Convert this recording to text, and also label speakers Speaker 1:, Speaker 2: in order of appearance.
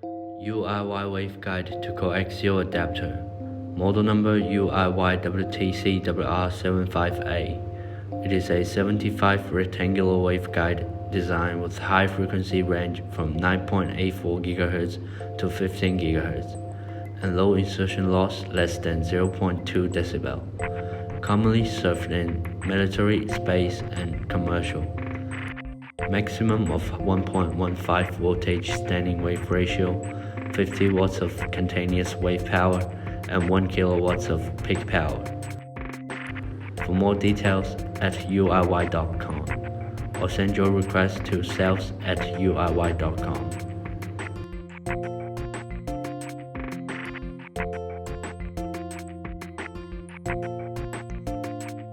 Speaker 1: UIY Waveguide to Coaxial adapter. Model number UIY-WTCWR75A. It is a 75 rectangular waveguide designed with high frequency range from 9.84 GHz to 15 GHz and low insertion loss less than 0.2 dB. Commonly served in military, space, and commercial. Maximum of 1.15 voltage standing wave ratio, 50 watts of continuous wave power, and 1 kilowatts of peak power. For more details, at UIY.com or send your request to sales@UIY.com.